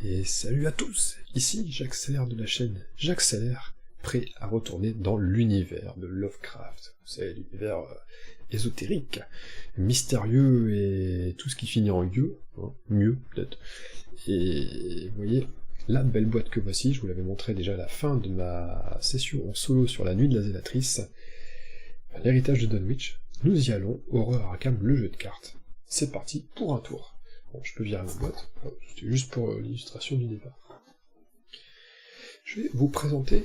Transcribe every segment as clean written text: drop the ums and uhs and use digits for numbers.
Et salut à tous, ici J'accélère de la chaîne J'accélère, prêt à retourner dans l'univers de Lovecraft. C'est l'univers ésotérique, mystérieux et tout ce qui finit en yeux, hein, mieux peut-être. Et vous voyez, la belle boîte que voici, je vous l'avais montré déjà à la fin de ma session en solo sur la nuit de la Zélatrice, l'héritage de Dunwich. Nous y allons, Horror Arkham, le jeu de cartes. C'est parti pour un tour. Bon, je peux virer ma boîte, c'était juste pour l'illustration du départ. Je vais vous présenter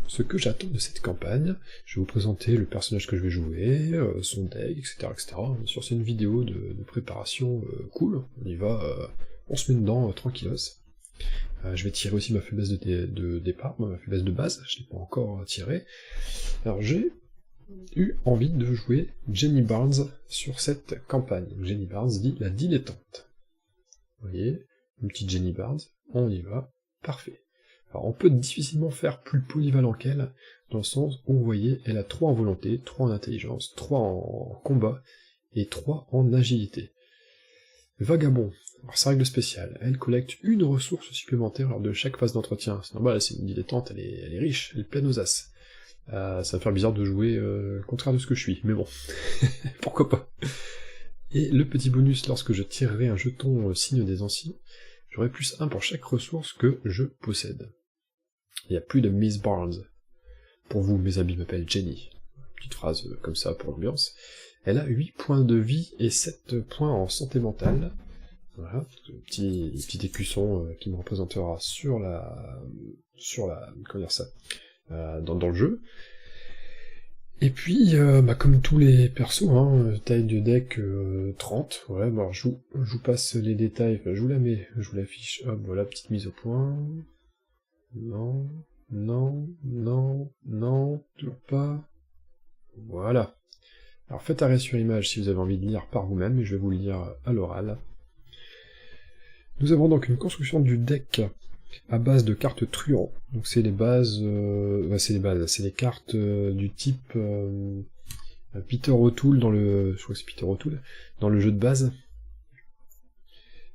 ce que j'attends de cette campagne, je vais vous présenter le personnage que je vais jouer, son deck, etc. Bien sûr, c'est une vidéo de préparation cool, on y va, on se met dedans tranquillos. Je vais tirer aussi ma faiblesse de départ, ma faiblesse de base, je l'ai pas encore tirée. Alors j'ai eu envie de jouer Jenny Barnes sur cette campagne. Jenny Barnes dit la dilettante. Vous voyez, une petite Jenny Barnes, on y va, parfait. Alors on peut difficilement faire plus polyvalent qu'elle, dans le sens où vous voyez, elle a 3 en volonté, 3 en intelligence, 3 en combat, et 3 en agilité. Vagabond, alors sa règle spéciale, elle collecte une ressource supplémentaire lors de chaque phase d'entretien. C'est normal, c'est une dilettante, elle est riche, elle est pleine aux as. Ça va faire bizarre de jouer le contraire de ce que je suis, mais bon, pourquoi pas. Et le petit bonus, lorsque je tirerai un jeton signe des anciens, j'aurai plus 1 pour chaque ressource que je possède. Il n'y a plus de Miss Barnes. Pour vous, mes amis m'appellent Jenny. Petite phrase comme ça pour l'ambiance. Elle a 8 points de vie et 7 points en santé mentale. Voilà, petit écusson qui me représentera sur la comment dire ça, dans le jeu. Et puis, comme tous les persos, hein, taille de deck 30, ouais, bon, je vous passe les détails, enfin, je vous la mets, je vous l'affiche, hop, voilà, petite mise au point. Non, toujours pas. Voilà. Alors faites arrêt sur image si vous avez envie de lire par vous-même, et je vais vous le lire à l'oral. Nous avons donc une construction du deck à base de cartes truands, donc c'est les bases, c'est les cartes du type Peter O'Toole je crois que c'est Peter O'Toole, dans le jeu de base.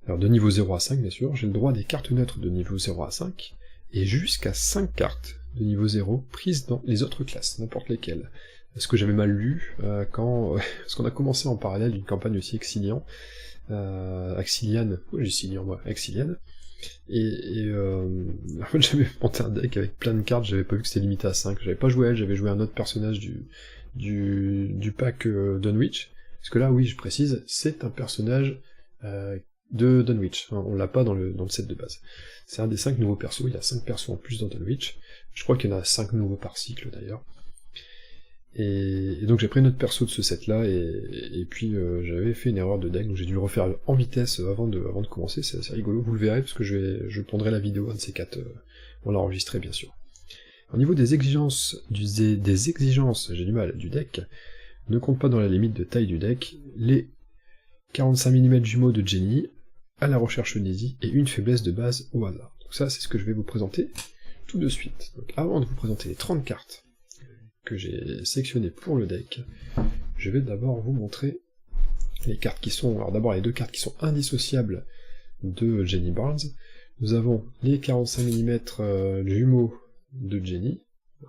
Alors de niveau 0 à 5 bien sûr, j'ai le droit des cartes neutres de niveau 0 à 5, et jusqu'à 5 cartes de niveau 0 prises dans les autres classes, n'importe lesquelles. Ce que j'avais mal lu, parce qu'on a commencé en parallèle d'une campagne aussi Axilian, Axiliane, et en fait j'avais monté un deck avec plein de cartes, j'avais pas vu que c'était limité à 5, j'avais pas joué elle, j'avais joué un autre personnage du pack Dunwich, parce que là oui je précise, c'est un personnage de Dunwich, hein, on l'a pas dans le set de base. C'est un des 5 nouveaux persos, il y a 5 persos en plus dans Dunwich, je crois qu'il y en a 5 nouveaux par cycle d'ailleurs. Et donc j'ai pris notre perso de ce set là, et puis j'avais fait une erreur de deck, donc j'ai dû le refaire en vitesse avant de commencer, c'est assez rigolo, vous le verrez, parce que je pondrai la vidéo, un de ces 4, on l'a enregistré bien sûr. Au niveau des exigences, j'ai du mal, du deck, ne compte pas dans la limite de taille du deck, les 45 mm jumeaux de Jenny, à la recherche d'Easy, et une faiblesse de base au hasard. Donc ça c'est ce que je vais vous présenter tout de suite. Donc avant de vous présenter les 30 cartes que j'ai sélectionné pour le deck, je vais d'abord vous montrer les cartes qui sont... Alors d'abord les 2 cartes qui sont indissociables de Jenny Barnes. Nous avons les 45 mm jumeaux de Jenny,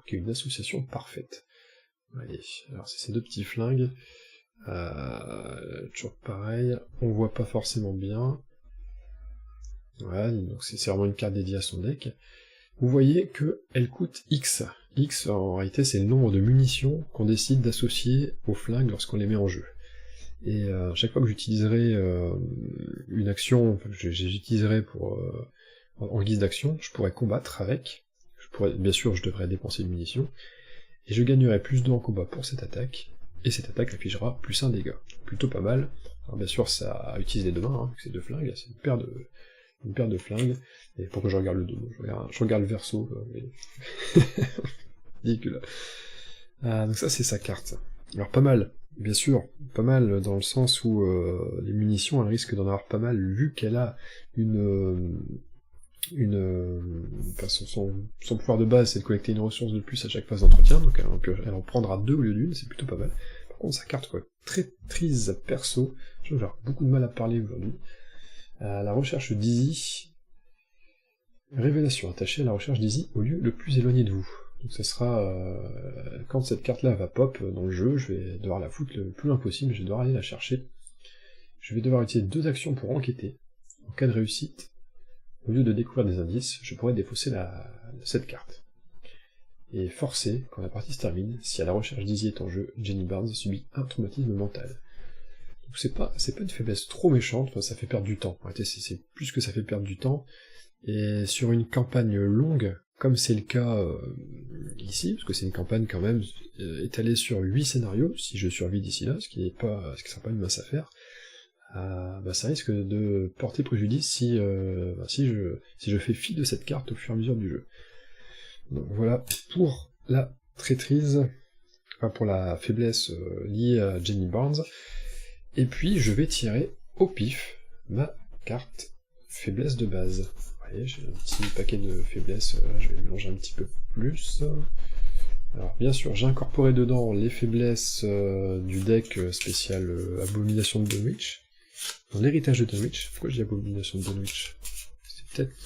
qui est une association parfaite. Allez, alors c'est ces 2 petits flingues, toujours pareil, on voit pas forcément bien. Voilà, donc c'est vraiment une carte dédiée à son deck. Vous voyez que elle coûte X. X, en réalité, c'est le nombre de munitions qu'on décide d'associer aux flingues lorsqu'on les met en jeu. Et chaque fois que j'utiliserai une action, j'utiliserai en guise d'action, je pourrais combattre avec. Bien sûr, je devrais dépenser une munition. Et je gagnerai plus 2 en combat pour cette attaque. Et cette attaque affichera plus 1 dégât. Plutôt pas mal. Alors bien sûr, ça utilise les 2 mains, hein, ces 2 flingues, c'est une paire de flingues, et pourquoi je regarde le dos, je regarde le verso, ridicule. Donc ça c'est sa carte. Alors pas mal, bien sûr, pas mal dans le sens où les munitions, elle risque d'en avoir pas mal, vu qu'elle a son pouvoir de base c'est de collecter une ressource de plus à chaque phase d'entretien, donc elle en prendra 2 au lieu d'une, c'est plutôt pas mal. Par contre sa carte quoi, très triste perso, je vais avoir beaucoup de mal à parler aujourd'hui. La recherche d'Easy, Révélation, attachée à la recherche d'Izzy au lieu le plus éloigné de vous. Donc ça sera... quand cette carte-là va pop dans le jeu, je vais devoir la foutre le plus loin possible, je vais devoir aller la chercher. Je vais devoir utiliser 2 actions pour enquêter. En cas de réussite, au lieu de découvrir des indices, je pourrais défausser cette carte. Et forcer, quand la partie se termine, si à la recherche d'Izzy est en jeu, Jenny Barnes subit un traumatisme mental. Donc c'est pas une faiblesse trop méchante, ça fait perdre du temps. En réalité, c'est plus que ça fait perdre du temps, et sur une campagne longue, comme c'est le cas ici, parce que c'est une campagne quand même étalée sur 8 scénarios, si je survis d'ici là, ce qui sera pas une mince affaire, ça risque de porter préjudice si je fais fi de cette carte au fur et à mesure du jeu. Donc voilà pour la traîtrise, pour la faiblesse liée à Jenny Barnes, et puis je vais tirer au pif ma carte faiblesse de base. Vous voyez, j'ai un petit paquet de faiblesses, je vais mélanger un petit peu plus. Alors bien sûr, j'ai incorporé dedans les faiblesses du deck spécial Abomination de Dunwich, dans l'héritage de Dunwich. Pourquoi je dis Abomination de Dunwich ?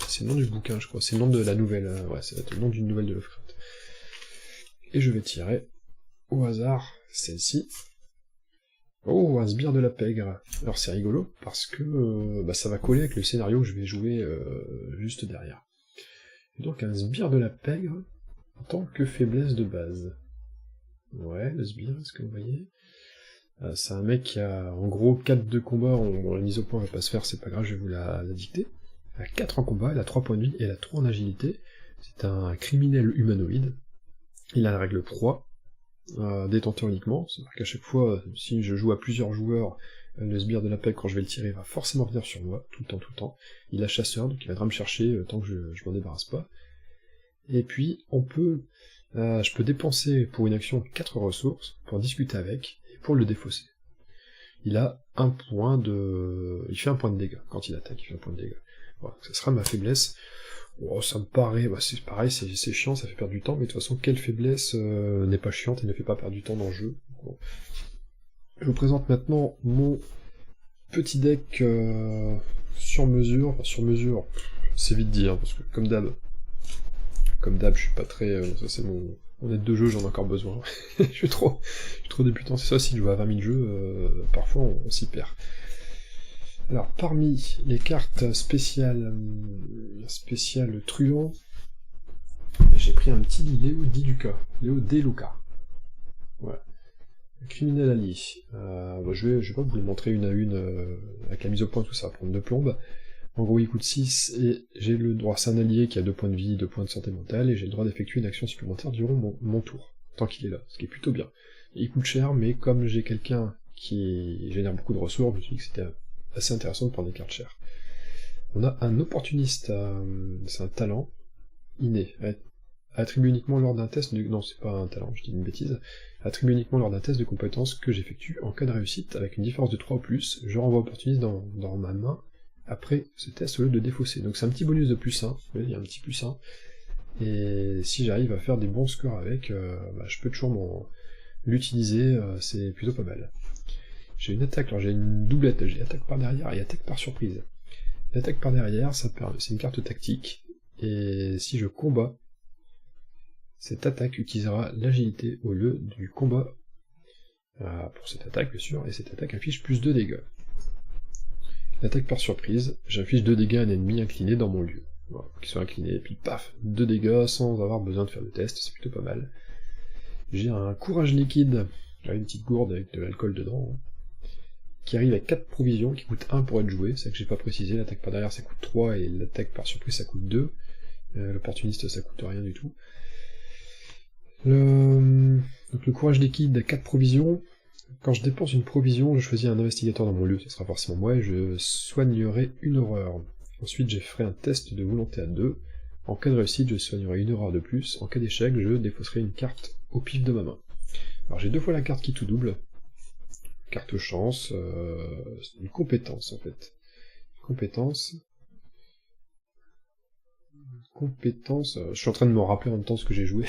C'est le nom du bouquin, je crois, c'est le nom de la nouvelle, ouais, c'est le nom d'une nouvelle de Lovecraft. Et je vais tirer, au hasard, celle-ci. Oh, un sbire de la pègre. Alors c'est rigolo, parce que ça va coller avec le scénario que je vais jouer juste derrière. Et donc un sbire de la pègre, en tant que faiblesse de base. Ouais, le sbire, est-ce que vous voyez ? C'est un mec qui a, en gros, 4 de combat, la mise au point va pas se faire, c'est pas grave, je vais vous la dicter. Elle a 4 en combat, elle a 3 points de vie, et elle a 3 en agilité. C'est un criminel humanoïde. Il a la règle proie, détenteur uniquement, c'est-à-dire qu'à chaque fois, si je joue à plusieurs joueurs, le sbire de la pègre, quand je vais le tirer, va forcément venir sur moi, tout le temps. Il a chasseur, donc il viendra me chercher tant que je m'en débarrasse pas. Et puis, je peux dépenser pour une action 4 ressources, pour discuter avec, et pour le défausser. Il a il fait un point de dégâts, quand il attaque, il fait un point de dégâts. Voilà, ça sera ma faiblesse. Oh, ça me paraît, c'est pareil, c'est chiant, ça fait perdre du temps, mais de toute façon, quelle faiblesse n'est pas chiante et ne fait pas perdre du temps dans le jeu. Bon. Je vous présente maintenant mon petit deck sur mesure, c'est vite dit, hein, parce que comme d'hab, je suis pas très... ça c'est mon aide de jeu, j'en ai encore besoin. je suis trop débutant, c'est ça, si je joue à 20 000 jeux, parfois on s'y perd. Alors, parmi les cartes spéciales truand, j'ai pris un petit Léo De Luca. Voilà. Criminel allié. Je vais pas vous les montrer une à une avec la mise au point, tout ça, prendre 2 plombes. En gros, il coûte 6, et j'ai le droit, c'est un allié qui a 2 points de vie, 2 points de santé mentale, et j'ai le droit d'effectuer une action supplémentaire durant mon tour, tant qu'il est là, ce qui est plutôt bien. Et il coûte cher, mais comme j'ai quelqu'un qui génère beaucoup de ressources, je me suis dit que c'était assez intéressant de prendre des cartes chères. On a un opportuniste, c'est un talent inné, attribué uniquement lors d'un test non, c'est pas un talent, je dis une bêtise, attribué uniquement lors d'un test de compétence que j'effectue en cas de réussite, avec une différence de 3 ou plus, je renvoie opportuniste dans ma main, après ce test au lieu de défausser. Donc c'est un petit bonus de plus 1, il y a un petit plus 1, et si j'arrive à faire des bons scores avec, je peux toujours l'utiliser, c'est plutôt pas mal. J'ai une attaque, alors j'ai une doublette, j'ai attaque par derrière et attaque par surprise. L'attaque par derrière, c'est une carte tactique, et si je combats, cette attaque utilisera l'agilité au lieu du combat pour cette attaque, bien sûr, et cette attaque inflige plus 2 dégâts. L'attaque par surprise, j'inflige 2 dégâts à un ennemi incliné dans mon lieu. Voilà, qui soit incliné, et puis paf, 2 dégâts sans avoir besoin de faire de test, c'est plutôt pas mal. J'ai un courage liquide, j'ai une petite gourde avec de l'alcool dedans, qui arrive avec 4 provisions, qui coûte 1 pour être joué, c'est ça que j'ai pas précisé, l'attaque par derrière ça coûte 3, et l'attaque par surprise ça coûte 2, l'opportuniste ça coûte rien du tout. Donc le courage liquide, 4 provisions, quand je dépense une provision, je choisis un investigateur dans mon lieu, ce sera forcément moi, et je soignerai une horreur. Ensuite je ferai un test de volonté à 2, en cas de réussite je soignerai une horreur de plus, en cas d'échec je défausserai une carte au pif de ma main. Alors j'ai 2 fois la carte qui tout double, carte chance, c'est une compétence en fait. Compétence, je suis en train de me rappeler en même temps ce que j'ai joué,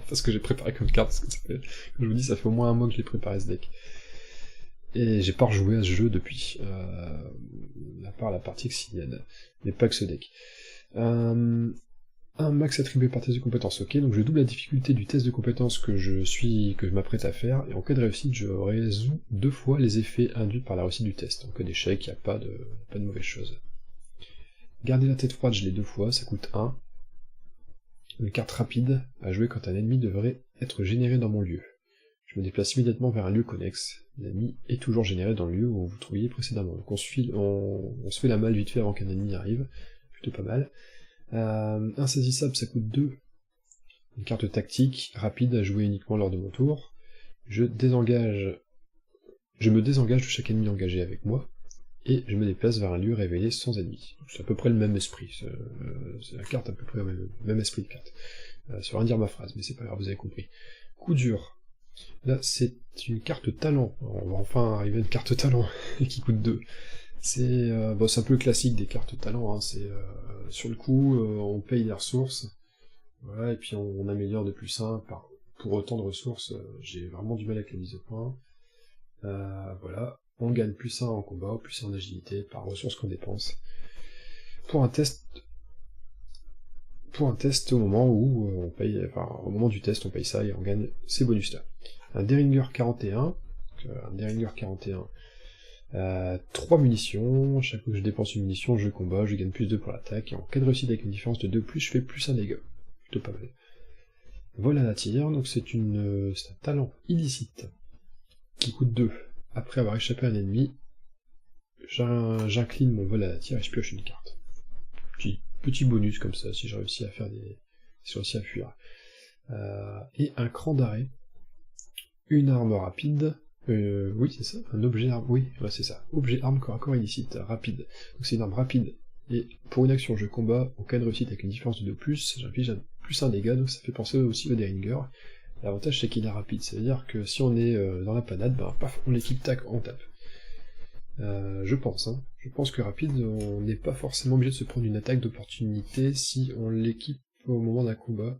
parce que j'ai préparé comme carte, parce que comme je vous dis, ça fait au moins un mois que j'ai préparé ce deck. Et j'ai pas rejoué à ce jeu depuis, à part la partie Xilienne, mais pas que ce deck. Un max attribué par test de compétence, ok, donc je double la difficulté du test de compétence que je m'apprête à faire, et en cas de réussite, je résous 2 fois les effets induits par la réussite du test. En cas d'échec, il n'y a pas de mauvaise chose. Garder la tête froide, je l'ai 2 fois, ça coûte 1. Une carte rapide, à jouer quand un ennemi devrait être généré dans mon lieu. Je me déplace immédiatement vers un lieu connexe. L'ennemi est toujours généré dans le lieu où vous trouviez précédemment. Donc on se fait la malle vite fait avant qu'un ennemi arrive, plutôt pas mal. Insaisissable, ça coûte 2. Une carte tactique, rapide, à jouer uniquement lors de mon tour. Je me désengage de chaque ennemi engagé avec moi, et je me déplace vers un lieu révélé sans ennemi. C'est à peu près le même esprit, c'est la carte à peu près le même esprit de carte. Ça veut rien dire ma phrase, mais c'est pas grave, vous avez compris. Coup dur. Là, c'est une carte talent. On va enfin arriver à une carte talent, qui coûte 2. C'est un peu classique des cartes talent, hein. C'est sur le coup, on paye les ressources, voilà, et puis on améliore de plus 1 pour autant de ressources. J'ai vraiment du mal avec la mise au point. Voilà, on gagne plus 1 en combat, plus 1 en agilité par ressources qu'on dépense. Pour un test au moment où on paye, au moment du test, on paye ça et on gagne ces bonus-là. Un Derringer 41, 3 munitions, chaque fois que je dépense une munition, je combat, je gagne plus 2 pour l'attaque, et en cas de réussite avec une différence de 2+, je fais plus 1 dégât. Plutôt pas mal. Vol à la tire, donc c'est un talent illicite, qui coûte 2. Après avoir échappé à un ennemi, j'incline mon vol à la tire et je pioche une carte. Petit bonus comme ça, si j'ai réussi à faire si j'ai réussi à fuir. Et un cran d'arrêt, une arme rapide, oui c'est ça, un objet arme, oui, ouais, c'est ça, objet arme corps à corps illicite, rapide. Donc c'est une arme rapide, et pour une action je combats, en cas de réussite avec une différence de 2+, j'inflige plus 1 dégât, donc ça fait penser aussi au Derringer. L'avantage c'est qu'il est rapide, ça veut dire que si on est dans la panade, paf, on l'équipe, tac, on tape. Je pense que rapide, on n'est pas forcément obligé de se prendre une attaque d'opportunité si on l'équipe au moment d'un combat.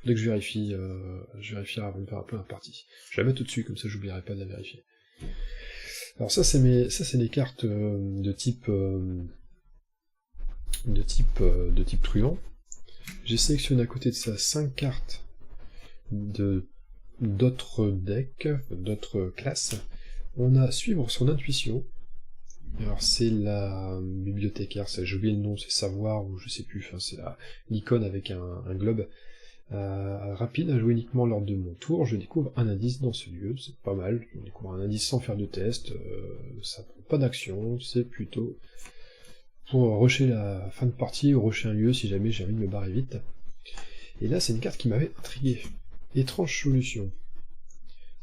Dès que je vérifie avant de faire un peu un parti. Je vais la mettre au-dessus, comme ça j'oublierai pas de la vérifier. Alors ça c'est les cartes de type truand. J'ai sélectionné à côté de ça 5 cartes d'autres decks, d'autres classes. On a suivre son intuition. Alors c'est la bibliothécaire, j'ai oublié le nom, c'est savoir, ou je sais plus, enfin c'est l'icône avec un globe. Rapide, à jouer uniquement lors de mon tour, je découvre un indice dans ce lieu, c'est pas mal, je découvre un indice sans faire de test, ça prend pas d'action, c'est plutôt pour rusher la fin de partie ou rusher un lieu si jamais j'ai envie de me barrer vite. Et là c'est une carte qui m'avait intrigué. Étrange solution.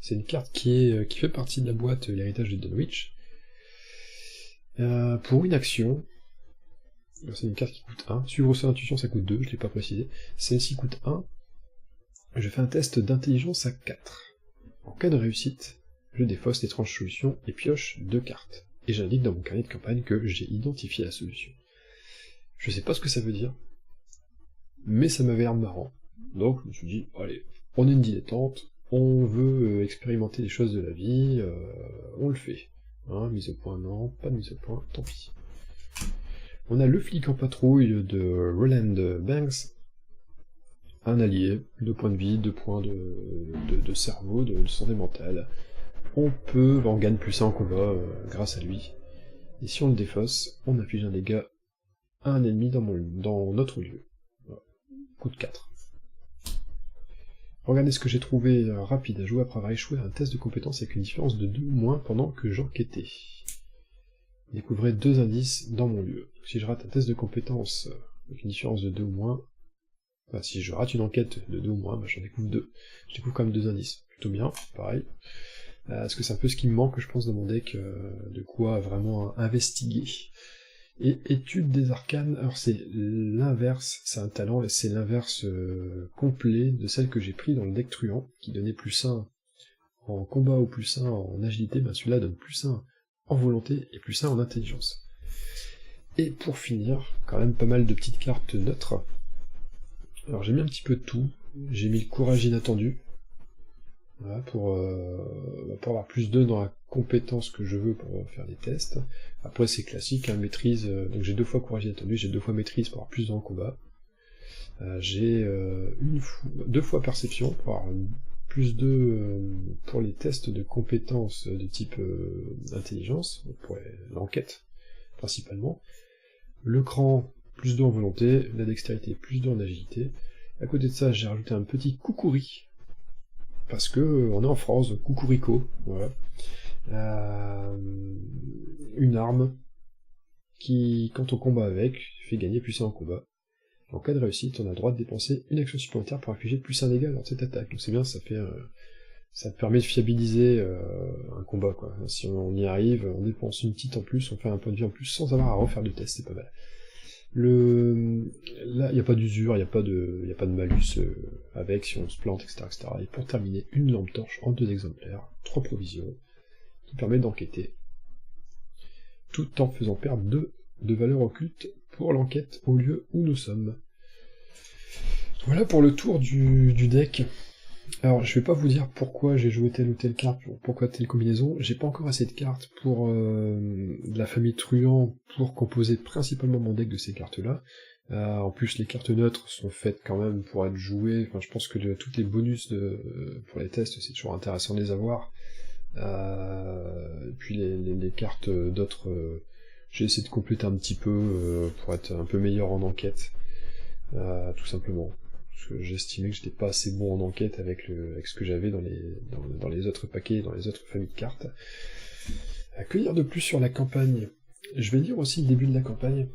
C'est une carte qui fait partie de la boîte l'héritage de Dunwich. Pour une action, c'est une carte qui coûte 1, suivre son intuition ça coûte 2, je l'ai pas précisé, celle-ci coûte 1, je fais un test d'intelligence à 4. En cas de réussite, je défausse l'étrange solution et pioche 2 cartes, et j'indique dans mon carnet de campagne que j'ai identifié la solution. Je sais pas ce que ça veut dire, mais ça m'avait l'air marrant, donc je me suis dit, allez, on est une dilettante, on veut expérimenter les choses de la vie, on le fait. Hein, mise au point non, pas de mise au point, tant pis. On a le flic en patrouille de Roland Banks, un allié, 2 points de vie, 2 points de cerveau, de santé mentale. On gagne plus 1 en combat grâce à lui. Et si on le défausse, on inflige un dégât à un ennemi dans notre lieu. Voilà. Coûte 4. Regardez ce que j'ai trouvé rapide à jouer après avoir échoué à un test de compétence avec une différence de 2 ou moins pendant que j'enquêtais. Découvrez 2 indices dans mon lieu. Donc, si je rate un test de compétence avec une différence de 2 ou moins, enfin si je rate une enquête de 2 ou moins, j'en découvre 2. Je découvre quand même 2 indices. Plutôt bien, pareil. Parce que c'est un peu ce qui me manque, je pense, dans mon deck, de quoi vraiment investiguer. Et étude des arcanes, alors c'est l'inverse, c'est un talent, et c'est l'inverse complet de celle que j'ai pris dans le deck truand, qui donnait plus 1 en combat ou plus 1 en agilité, celui-là donne plus 1 en volonté et plus 1 en intelligence. Et pour finir, quand même pas mal de petites cartes neutres. Alors j'ai mis un petit peu de tout, j'ai mis le courage inattendu, voilà, pour avoir plus 2 dans la compétences que je veux pour faire des tests. Après c'est classique, hein, maîtrise, donc j'ai 2 fois courage inattendu, j'ai 2 fois maîtrise pour avoir plus dans le combat. J'ai 2 fois perception pour avoir plus 2 pour les tests de compétences de type intelligence, pour l'enquête principalement. Le cran, plus 2 en volonté, la dextérité, plus 2 en agilité. À côté de ça, j'ai rajouté un petit coucouri, parce que on est en France, coucourico, voilà. Une arme qui, quand on combat avec, fait gagner plus 1 en combat. En cas de réussite, on a le droit de dépenser une action supplémentaire pour infliger plus 1 dégât lors de cette attaque. Donc c'est bien, ça permet de fiabiliser un combat, quoi. Si on y arrive, on dépense une petite en plus, on fait un point de vie en plus sans avoir à refaire de test, c'est pas mal. Là, il n'y a pas d'usure, il n'y a pas de malus avec, si on se plante, etc., etc. Et pour terminer, une lampe torche en 2 exemplaires, 3 provisions, qui permet d'enquêter, tout en faisant perdre 2 de valeur occulte pour l'enquête au lieu où nous sommes. Voilà pour le tour du deck. Alors, je vais pas vous dire pourquoi j'ai joué telle ou telle carte, pourquoi telle combinaison, j'ai pas encore assez de cartes pour de la famille Truand pour composer principalement mon deck de ces cartes-là. En plus, les cartes neutres sont faites quand même pour être jouées, enfin je pense que toutes les bonus pour les tests, c'est toujours intéressant de les avoir. Et puis les cartes d'autres, j'ai essayé de compléter un petit peu pour être un peu meilleur en enquête, tout simplement. Parce que j'estimais que j'étais pas assez bon en enquête avec ce que j'avais dans les autres paquets, dans les autres familles de cartes. Que dire de plus sur la campagne? Je vais lire aussi le début de la campagne,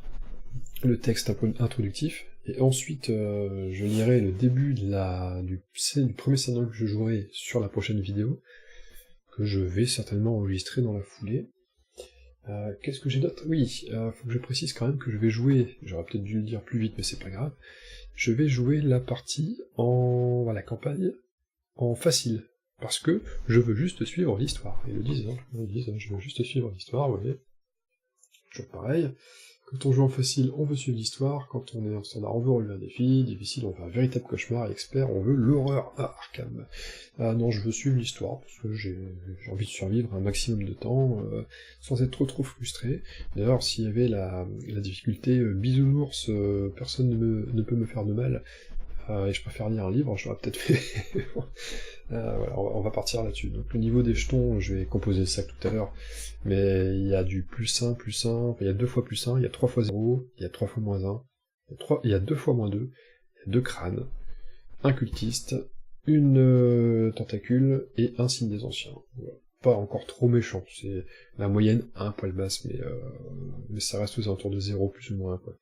le texte un peu introductif, et ensuite je lirai le début du premier scénario que je jouerai sur la prochaine vidéo, que je vais certainement enregistrer dans la foulée. Qu'est-ce que j'ai d'autre? Oui, faut que je précise quand même que je vais jouer, j'aurais peut-être dû le dire plus vite mais c'est pas grave, je vais jouer la partie la campagne en facile, parce que je veux juste suivre l'histoire. Ils le disent, je veux juste suivre l'histoire, vous voyez. Toujours pareil. Quand on joue en facile, on veut suivre l'histoire, quand on est en standard, on veut relever un défi, difficile, on veut un véritable cauchemar, et expert, on veut l'horreur à Arkham. Ah non, je veux suivre l'histoire, parce que j'ai envie de survivre un maximum de temps, sans être trop frustré. D'ailleurs, s'il y avait la difficulté bisounours, personne ne peut me faire de mal, et je préfère lire un livre, j'aurais peut-être fait... voilà, on va partir là-dessus. Donc le niveau des jetons, je vais composer ça tout à l'heure, mais il y a du +1, il y a 2 fois +1, il y a 3 fois 0, il y a 3 fois -1, il y a 2 fois -2, il y a 2 crânes, un cultiste, une tentacule, et un signe des anciens. Voilà. Pas encore trop méchant, c'est la moyenne un poil basse, mais ça reste aux alentours de 0 plus ou moins, quoi.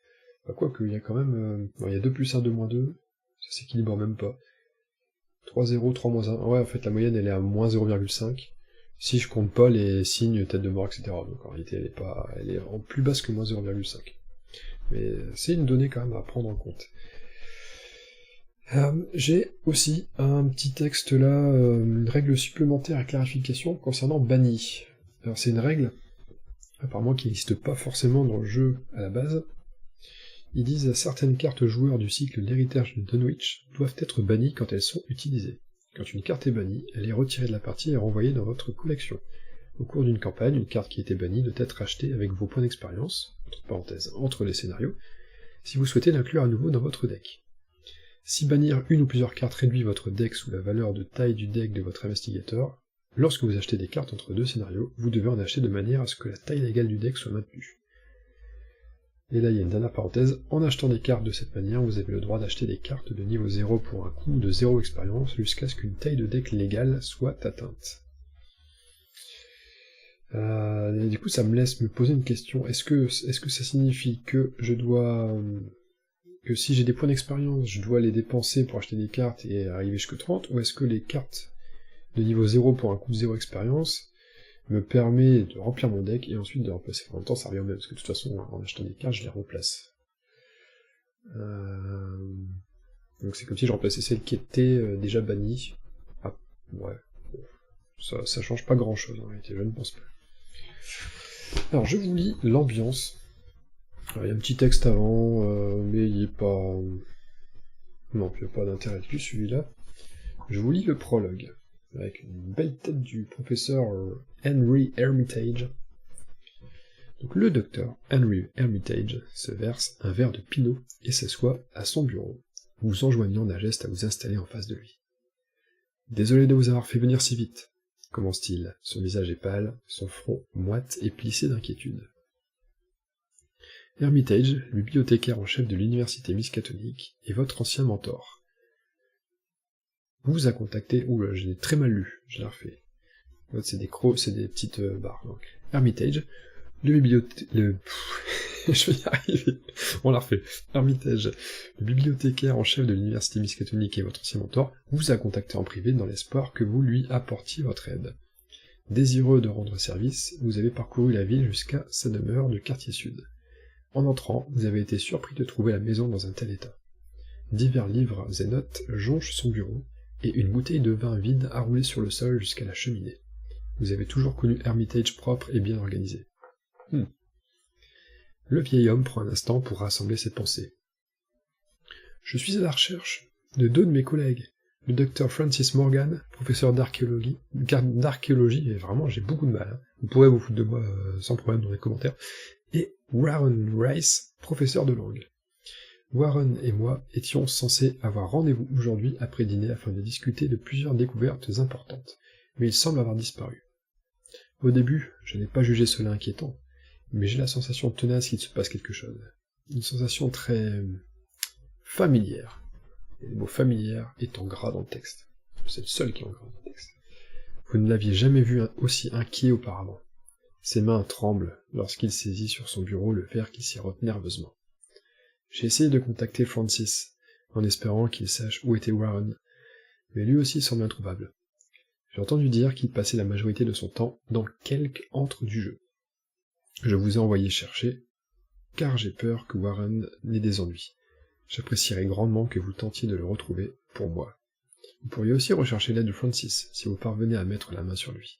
Bah, quoique, il y a quand même... il y a 2 +1, 2 -2, ça s'équilibre même pas. 3, 0, 3, -1, ouais, en fait, la moyenne, elle est à -0,5, si je compte pas les signes, tête de mort, etc. Donc en réalité, elle est en plus basse que -0,5. Mais c'est une donnée quand même à prendre en compte. J'ai aussi un petit texte là, une règle supplémentaire à clarification concernant banni. Alors c'est une règle, apparemment qui n'existe pas forcément dans le jeu à la base. Ils disent certaines cartes joueurs du cycle L'héritage de Dunwich doivent être bannies quand elles sont utilisées. Quand une carte est bannie, elle est retirée de la partie et renvoyée dans votre collection. Au cours d'une campagne, une carte qui était bannie doit être achetée avec vos points d'expérience, entre parenthèses, entre les scénarios, si vous souhaitez l'inclure à nouveau dans votre deck. Si bannir une ou plusieurs cartes réduit votre deck sous la valeur de taille du deck de votre investigateur, lorsque vous achetez des cartes entre 2 scénarios, vous devez en acheter de manière à ce que la taille légale du deck soit maintenue. Et là, il y a une dernière parenthèse, en achetant des cartes de cette manière, vous avez le droit d'acheter des cartes de niveau 0 pour un coût de 0 expérience, jusqu'à ce qu'une taille de deck légale soit atteinte. Et du coup, ça me laisse me poser une question, est-ce que ça signifie que je dois... que si j'ai des points d'expérience, je dois les dépenser pour acheter des cartes et arriver jusqu'à 30, ou est-ce que les cartes de niveau 0 pour un coût de 0 expérience me permet de remplir mon deck et ensuite de remplacer. En même temps, ça revient au même, parce que de toute façon, en achetant des cartes, je les remplace. Donc c'est comme si je remplaçais celles qui étaient déjà bannies. Ah, ouais. Ça change pas grand-chose, en réalité, je ne pense pas. Alors, je vous lis l'ambiance. Alors, il y a un petit texte avant, mais il n'est pas... Non, il n'y a pas d'intérêt dessus, celui-là. Je vous lis le prologue. avec une belle tête du professeur Henry Hermitage. Donc le docteur Henry Hermitage se verse un verre de pinot et s'assoit à son bureau, vous enjoignant d'un geste à vous installer en face de lui. « Désolé de vous avoir fait venir si vite, » commence-t-il. Son visage est pâle, son front moite et plissé d'inquiétude. Hermitage, le bibliothécaire en chef de l'université Miskatonic, est votre ancien mentor. Vous a contacté... Oula, je l'ai très mal lu, je l'ai refait. C'est des petites barres. Donc. Hermitage, je vais y arriver. On l'a refait. Hermitage, le bibliothécaire en chef de l'université Miskatonic et votre ancien mentor, vous a contacté en privé dans l'espoir que vous lui apportiez votre aide. Désireux de rendre service, vous avez parcouru la ville jusqu'à sa demeure du quartier sud. En entrant, vous avez été surpris de trouver la maison dans un tel état. Divers livres et notes jonchent son bureau, et une bouteille de vin vide a roulé sur le sol jusqu'à la cheminée. Vous avez toujours connu Hermitage propre et bien organisé. Le vieil homme prend un instant pour rassembler ses pensées. Je suis à la recherche de deux de mes collègues, le docteur Francis Morgan, professeur d'archéologie, et vraiment j'ai beaucoup de mal, vous pourrez vous foutre de moi sans problème dans les commentaires, et Warren Rice, professeur de langue. Warren et moi étions censés avoir rendez-vous aujourd'hui après dîner afin de discuter de plusieurs découvertes importantes, mais il semble avoir disparu. Au début, je n'ai pas jugé cela inquiétant, mais j'ai la sensation tenace qu'il se passe quelque chose. Une sensation très... familière. Et le mot familière est en gras dans le texte. C'est le seul qui est en gras dans le texte. Vous ne l'aviez jamais vu aussi inquiet auparavant. Ses mains tremblent lorsqu'il saisit sur son bureau le verre qui sirote nerveusement. J'ai essayé de contacter Francis, en espérant qu'il sache où était Warren, mais lui aussi semble introuvable. J'ai entendu dire qu'il passait la majorité de son temps dans quelque antre du jeu. Je vous ai envoyé chercher, car j'ai peur que Warren n'ait des ennuis. J'apprécierais grandement que vous tentiez de le retrouver pour moi. Vous pourriez aussi rechercher l'aide de Francis, si vous parvenez à mettre la main sur lui.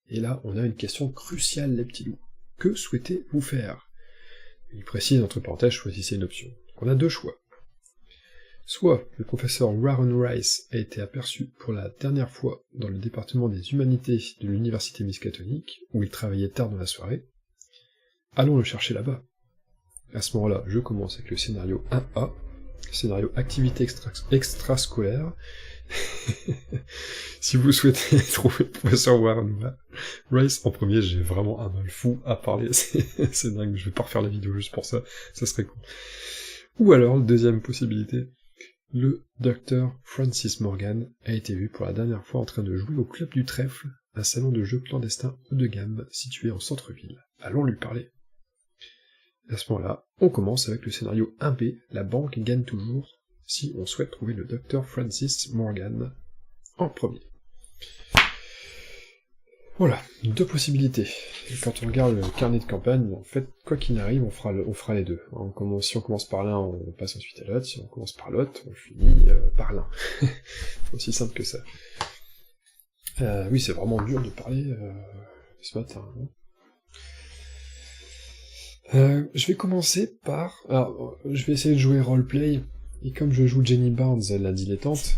Et là, on a une question cruciale, les petits loups. Que souhaitez-vous faire? Il précise, entre parenthèses, choisissez une option. Donc on a deux choix. Soit le professeur Warren Rice a été aperçu pour la dernière fois dans le département des humanités de l'université Miskatonic, où il travaillait tard dans la soirée. Allons le chercher là-bas. À ce moment-là, je commence avec le scénario 1A, scénario activité extrascolaire. Si vous souhaitez trouver le professeur Warren Rice en premier, j'ai vraiment un mal fou à parler, c'est dingue, je vais pas refaire la vidéo juste pour ça, ça serait cool. Ou alors, deuxième possibilité, le docteur Francis Morgan a été vu pour la dernière fois en train de jouer au Club du Trèfle, un salon de jeux clandestin haut de gamme situé en centre-ville. Allons lui parler. À ce moment-là, on commence avec le scénario 1B, la banque gagne toujours, si on souhaite trouver le docteur Francis Morgan en premier. Voilà, deux possibilités. Et quand on regarde le carnet de campagne, en fait, quoi qu'il arrive, on fera les deux. Si on commence par l'un, on passe ensuite à l'autre, si on commence par l'autre, on finit par l'un. C'est aussi simple que ça. Oui, c'est vraiment dur de parler ce matin. Je vais commencer par... Alors, je vais essayer de jouer roleplay, et comme je joue Jenny Barnes, la dilettante,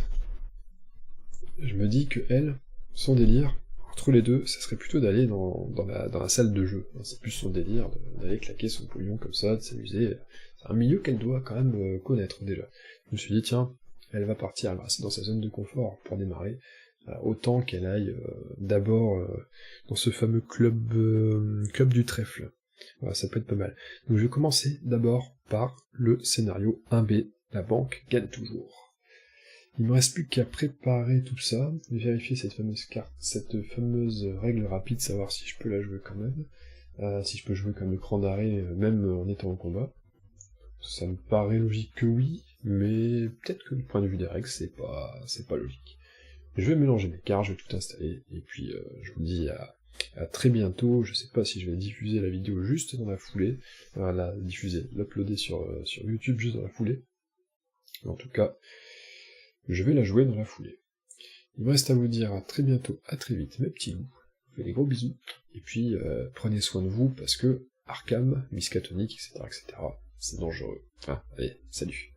je me dis que elle, son délire, entre les deux, ça serait plutôt d'aller dans la salle de jeu. C'est plus son délire d'aller claquer son pognon comme ça, de s'amuser. C'est un milieu qu'elle doit quand même connaître déjà. Je me suis dit, tiens, elle va partir, elle va rester dans sa zone de confort pour démarrer, autant qu'elle aille d'abord dans ce fameux club du trèfle. Voilà, ça peut être pas mal. Donc je vais commencer d'abord par le scénario 1B, la banque gagne toujours. Il me reste plus qu'à préparer tout ça, vérifier cette fameuse carte, cette fameuse règle rapide, savoir si je peux la jouer quand même, si je peux jouer comme écran d'arrêt, même en étant en combat. Ça me paraît logique que oui, mais peut-être que du point de vue des règles, c'est pas logique. Je vais mélanger mes cartes, je vais tout installer, et puis je vous dis à très bientôt. Je sais pas si je vais diffuser la vidéo juste dans la foulée, l'uploader sur YouTube juste dans la foulée. Mais en tout cas, je vais la jouer dans la foulée. Il me reste à vous dire à très bientôt, à très vite, mes petits loups. Je vous fais des gros bisous, et puis prenez soin de vous, parce que Arkham, Miskatonic, etc., c'est dangereux. Allez, salut.